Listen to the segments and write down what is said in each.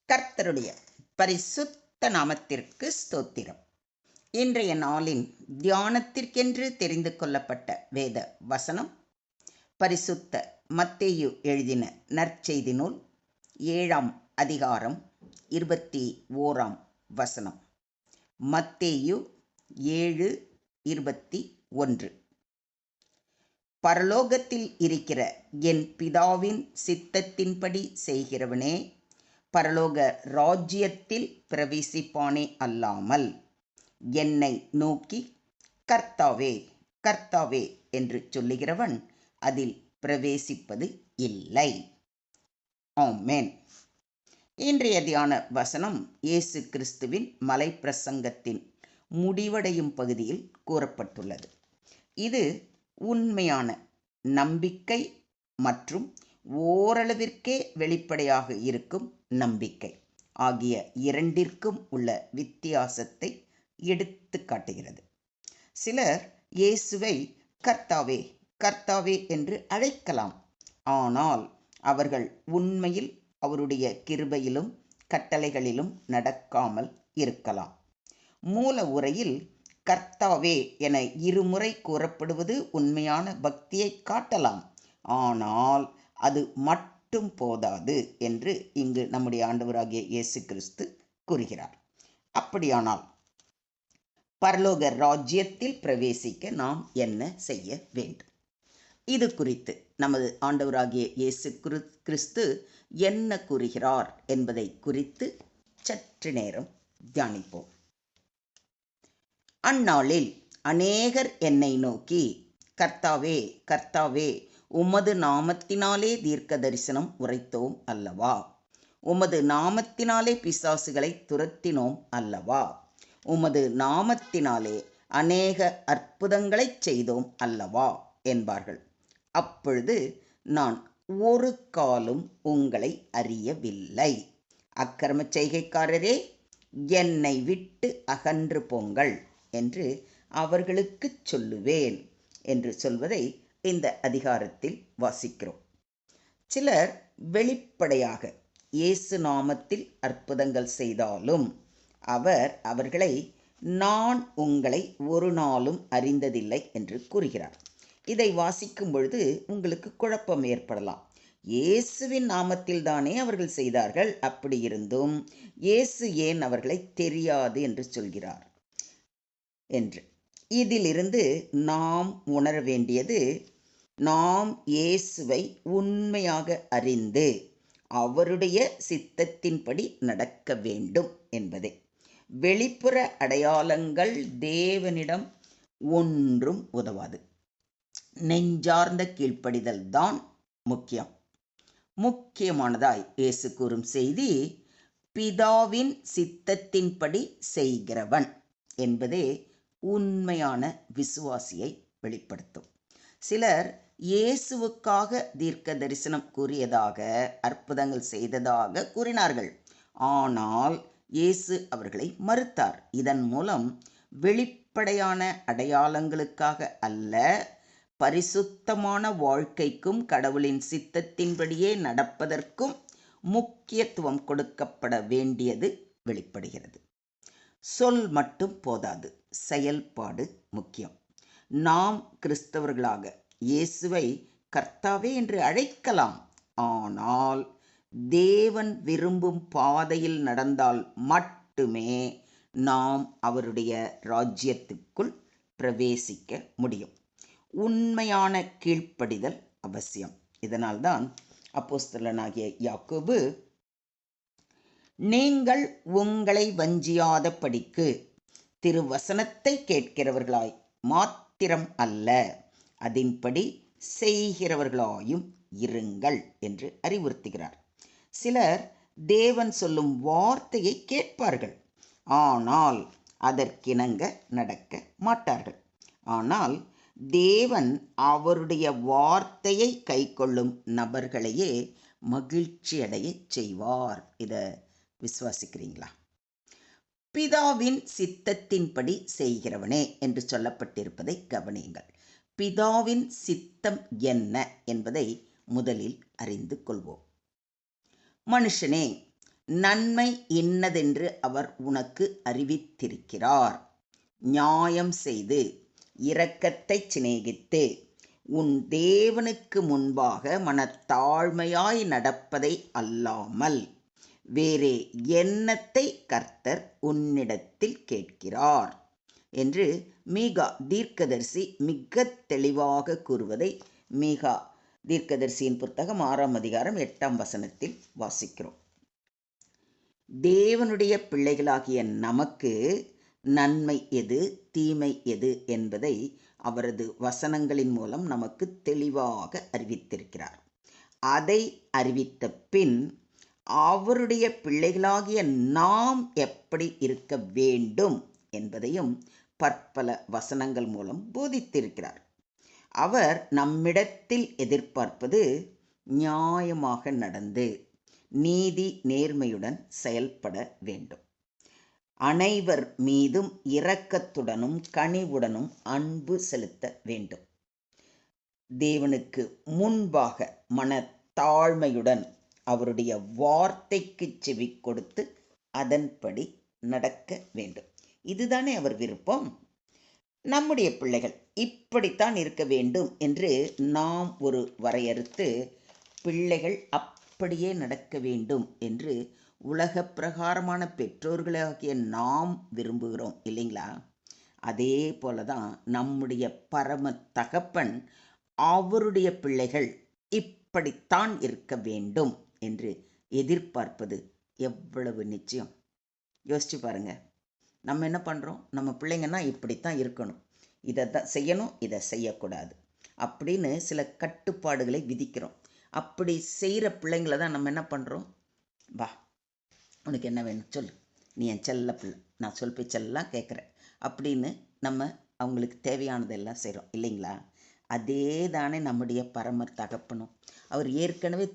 கர்த்தருடைய பரிசுத்த நாமத்திற்கு ஸ்தோத்திரம். இன்றைய நாளின் தியானத்திற்கென்று தெரிந்து கொள்ளப்பட்ட வேத வசனம் பரிசுத்த மத்தேயு எழுதின நற்செய்தி நூல் 7ஆம் அதிகாரம் 21ஆம் வசனம். மத்தேயு 7:21. பரலோகத்தில் இருக்கிற என் பிதாவின் சித்தத்தின்படி செய்கிறவனே பரலோக ராஜ்யத்தில் பிரவேசிப்பானே அல்லாமல் என்னை நோக்கி கர்த்தாவே கர்த்தாவே என்று சொல்லுகிறவன் அதில் பிரவேசிப்பது இல்லை. ஆமென். இன்றைய தியான வசனம் இயேசு கிறிஸ்துவின் மலை பிரசங்கத்தின் முடிவடையும் பகுதியில் கூறப்பட்டுள்ளது. இது உண்மையான நம்பிக்கை மற்றும் ஓரளவிற்கே வெளிப்படையாக இருக்கும் நம்பிக்கை ஆகிய இரண்டிற்கும் உள்ள வித்தியாசத்தை எடுத்து காட்டுகிறது. சிலர் இயேசுவை கர்த்தாவே கர்த்தாவே என்று அழைக்கலாம். ஆனால் அவர்கள் உண்மையில் அவருடைய கிருபையிலும் கட்டளைகளிலும் நடக்காமல் இருக்கலாம். மூல உரையில் கர்த்தாவே என இருமுறை கூறப்படுவது உண்மையான பக்தியை காட்டலாம். ஆனால் அது மட்டும் போதாது என்று இங்கு நம்முடைய ஆண்டவராகிய இயேசு கிறிஸ்து கூறுகிறார். அப்படியானால் பரலோக ராஜ்யத்தில் பிரவேசிக்க நாம் என்ன செய்ய வேண்டும்? இது குறித்து நமது ஆண்டவராகிய இயேசு கிறிஸ்து என்ன கூறுகிறார் என்பதை குறித்து சற்று நேரம் தியானிப்போம். அந்நாளில் அநேகர் என்னை நோக்கி கர்த்தாவே கர்த்தாவே உமது நாமத்தினாலே தீர்க்க தரிசனம் உரைத்தோம் அல்லவா? உமது நாமத்தினாலே பிசாசுகளை துரத்தினோம் அல்லவா? உமது நாமத்தினாலே அநேக அற்புதங்களைச் செய்தோம் அல்லவா என்பார்கள். அப்பொழுது நான் ஒரு காலும் உங்களை அறியவில்லை. அக்கிரம செய்கைக்காரரே, என்னை விட்டு அகன்று போங்கள் என்று அவர்களுக்கு சொல்லுவேன் என்று சொல்வதை இந்த அதிகாரத்தில் வாசிக்கிறோம். சிலர் வெளிப்படையாக இயேசு நாமத்தில் அற்புதங்கள் செய்தாலும் அவர்களை நான் உங்களை ஒரு நாளும் அறிந்ததில்லை என்று கூறுகிறார். இதை வாசிக்கும் பொழுது உங்களுக்கு குழப்பம் ஏற்படலாம். இயேசுவின் நாமத்தில் தானே அவர்கள் செய்தார்கள், அப்படி இருந்தும் இயேசு ஏன் அவர்களை தெரியாது என்று சொல்கிறார் என்று. இதிலிருந்து நாம் உணர வேண்டியது, நாம் இயேசுவை உண்மையாக அறிந்து அவருடைய சித்தத்தின்படி நடக்க வேண்டும் என்பதே. வெளிப்புற அடையாளங்கள் தேவனிடம் ஒன்றும் உதவாது. நெஞ்சார்ந்த கீழ்ப்படிதல் தான் முக்கியமானதாய் இயேசு கூறும் செய்தி, பிதாவின் சித்தத்தின்படி செய்கிறவன் என்பதே உண்மையான விசுவாசியை வெளிப்படுத்தும். சிலர் இயேசுவுக்காக தீர்க்க தரிசனம் கூறியதாக, அற்புதங்கள் செய்ததாக கூறினார்கள். ஆனால் இயேசு அவர்களை மறுத்தார். இதன் மூலம் வெளிப்படையான அடையாளங்களுக்காக அல்ல, பரிசுத்தமான வாழ்க்கைக்கும் கடவுளின் சித்தத்தின்படியே நடப்பதற்கும் முக்கியத்துவம் கொடுக்கப்பட வேண்டியது வெளிப்படுகிறது. சொல் மட்டும் போதாது, செயல்பாடு முக்கியம். நாம் கிறிஸ்தவர்களாக இயேசுவை கர்த்தாவே என்று அழைக்கலாம். ஆனால் தேவன் விரும்பும் பாதையில் நடந்தால் மட்டுமே நாம் அவருடைய ராஜ்யத்துக்குள் பிரவேசிக்க முடியும். உண்மையான கீழ்ப்படிதல் அவசியம். இதனால்தான் அப்போஸ்தலனாகிய யாக்கோபு, நீங்கள் உங்களை வஞ்சியாதபடிக்கு திருவசனத்தை கேட்கிறவர்களாய் மாத்திரம் அல்ல, அதின்படி செய்கிறவர்களாயும் இருங்கள் என்று அறிவுறுத்துகிறார். சிலர் தேவன் சொல்லும் வார்த்தையை கேட்பார்கள், ஆனால் அதற்கிணங்க நடக்க மாட்டார்கள். ஆனால் தேவன் அவருடைய வார்த்தையை கைக்கொள்ளும் நபர்களையே மகிழ்ச்சி அடைய செய்வார். இதை விசுவாசிக்கிறீங்களா? பிதாவின் சித்தத்தின்படி செய்கிறவனே என்று சொல்லப்பட்டிருப்பதை கவனியுங்கள். பிதாவின் சித்தம் என்ன என்பதை முதலில் அறிந்து கொள்வோம். மனுஷனே, நன்மை இன்னதென்று அவர் உனக்கு அறிவித்திருக்கிறார். நியாயம் செய்து இரக்கத்தைச் சிநேகித்து உன் தேவனுக்கு முன்பாக மனத்தாழ்மையாய் நடப்பதை அல்லாமல் வேறே என்னத்தை கர்த்தர் உன்னிடத்தில் கேட்கிறார் என்று மீகா தீர்க்கதரிசி மிக தெளிவாக கூறுவதை மீகா தீர்க்கதரிசியின் புத்தகம் 6ஆம் அதிகாரம் 8ஆம் வசனத்தில் வாசிக்கிறோம். தேவனுடைய பிள்ளைகளாகிய நமக்கு நன்மை எது, தீமை எது என்பதை அவரது வசனங்களின் மூலம் நமக்கு தெளிவாக அறிவித்திருக்கிறார். அதை அறிவித்த பின் அவருடைய பிள்ளைகளாகிய நாம் எப்படி இருக்க வேண்டும் என்பதையும் பற்பல வசனங்கள் மூலம் போதித்திருக்கிறார். அவர் நம்மிடத்தில் எதிர்பார்ப்பது நியாயமாக நடந்து நீதி நேர்மையுடன் செயல்பட வேண்டும். அனைவர் மீதும் இரக்கத்துடனும் கனிவுடனும் அன்பு செலுத்த வேண்டும். தேவனுக்கு முன்பாக மனத்தாழ்மையுடன் அவருடைய வார்த்தைக்கு செவி கொடுத்து அதன்படி நடக்க வேண்டும். இதுதானே அவர் விருப்பம். நம்முடைய பிள்ளைகள் இப்படித்தான் இருக்க வேண்டும் என்று நாம் ஒரு வரையறுத்து பிள்ளைகள் அப்படியே நடக்க வேண்டும் என்று உலக பிரகாரமான பெற்றோர்களாகிய நாம் விரும்புகிறோம் இல்லைங்களா? அதே போல தான் நம்முடைய பரம தகப்பன் அவருடைய பிள்ளைகள் இப்படித்தான் இருக்க வேண்டும் என்று எதிர்பார்ப்பது எவ்வளவு நிச்சயம். யோசிச்சு பாருங்க. நம்ம என்ன பண்ணுறோம்? நம்ம பிள்ளைங்கன்னா இப்படித்தான் இருக்கணும், இதை தான் செய்யணும், இதை செய்யக்கூடாது அப்படின்னு சில கட்டுப்பாடுகளை விதிக்கிறோம். அப்படி செய்கிற பிள்ளைங்களை தான் நம்ம என்ன பண்ணுறோம்? வா, உனக்கு என்ன வேணும் சொல்லு, நீ என் செல்ல பிள்ளை, நான் சொல் பேச்செல்லாம் கேட்குறேன் அப்படின்னு நம்ம அவங்களுக்கு தேவையானதெல்லாம் செய்கிறோம் இல்லைங்களா? அதே தானே நம்முடைய பரம தகப்பனும். அவர் ஏற்கனவே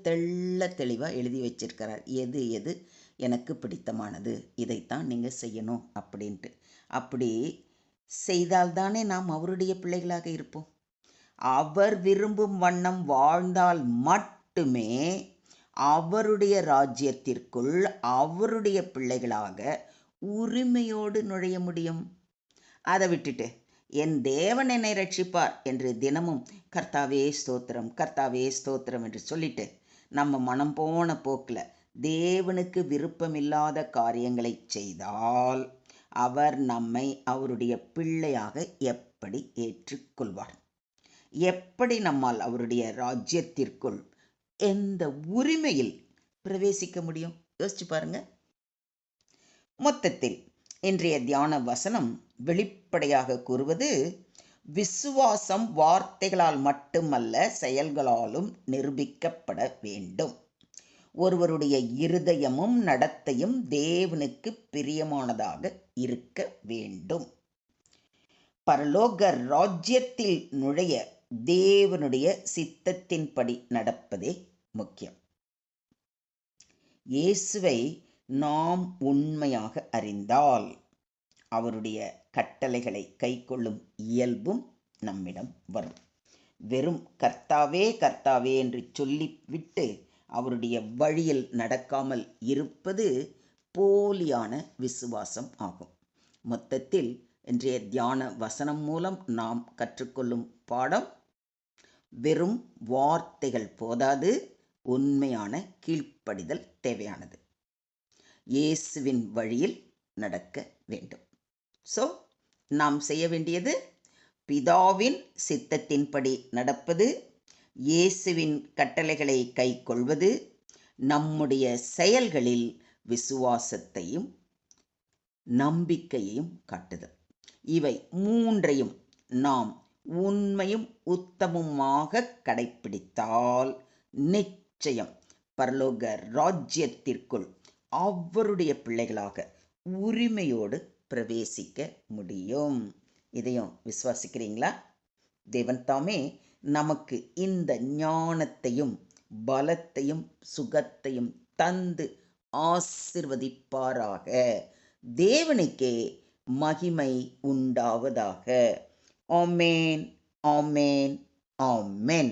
தெளிவாக எழுதி வச்சிருக்கிறார், எது எது எனக்கு பிடித்தமானது, இதைத்தான் நீங்கள் செய்யணும் அப்படின்ட்டு. அப்படி செய்தால்தானே நாம் அவருடைய பிள்ளைகளாக இருப்போம். அவர் விரும்பும் வண்ணம் வாழ்ந்தால் மட்டுமே அவருடைய ராஜ்யத்திற்குள் அவருடைய பிள்ளைகளாக உரிமையோடு நுழைய முடியும். அதை விட்டுட்டு என் தேவன் என்னை ரட்சிப்பார் என்று தினமும் கர்த்தாவே ஸ்தோத்திரம், கர்த்தாவே ஸ்தோத்திரம் என்று சொல்லிட்டு நம்ம மனம் போன போக்கில் தேவனுக்கு விருப்பமில்லாத காரியங்களை செய்தால் அவர் நம்மை அவருடைய பிள்ளையாக எப்படி ஏற்றுக்கொள்வார்? எப்படி நம்மால் அவருடைய ராஜ்யத்திற்குள் எந்த உரிமையில் பிரவேசிக்க முடியும்? யோசிச்சு பாருங்க. மொத்தத்தில் இன்றைய தியான வசனம் வெளிப்படையாக கூறுவது, விசுவாசம் வார்த்தைகளால் மட்டுமல்ல செயல்களாலும் நிரூபிக்கப்பட வேண்டும். ஒருவருடைய இருதயமும் நடத்தையும் தேவனுக்கு பிரியமானதாக இருக்க வேண்டும். பரலோக ராஜ்யத்தில் நுழைய தேவனுடைய சித்தத்தின்படி நடப்பதே முக்கியம். இயேசுவை நாம் உண்மையாக அறிந்தால் அவருடைய கட்டளைகளை கைக்கொள்ளும் இயல்பும் நம்மிடம் வரும். வெறும் கர்த்தாவே கர்த்தாவே என்று சொல்லிவிட்டு அவருடைய வழியில் நடக்காமல் இருப்பது போலியான விசுவாசம் ஆகும். மொத்தத்தில் இன்றைய தியான வசனம் மூலம் நாம் கற்றுக்கொள்ளும் பாடம், வெறும் வார்த்தைகள் போதாது, உண்மையான கீழ்ப்படிதல் தேவையானது. இயேசுவின் வழியில் நடக்க வேண்டும். நாம் செய்ய வேண்டியது பிதாவின் சித்தத்தின்படி நடப்பது, இயேசுவின் கட்டளைகளை கைக்கொள்வது, நம்முடைய செயல்களில் விசுவாசத்தையும் நம்பிக்கையையும் காட்டுதல். இவை மூன்றையும் நாம் உண்மையும் உத்தமமாக கடைப்பிடித்தால் நிச்சயம் பரலோக ராஜ்யத்திற்குள் அவருடைய பிள்ளைகளாக உரிமையோடு பிரவேசிக்க முடியும். இதையும் விசுவாசிக்கிறீங்களா? தேவன் தாமே நமக்கு இந்த ஞானத்தையும் பலத்தையும் சுகத்தையும் தந்து ஆசிர்வதிப்பாராக. தேவனுக்கே மகிமை உண்டாவதாக. ஆமென், ஆமென், ஆமென்.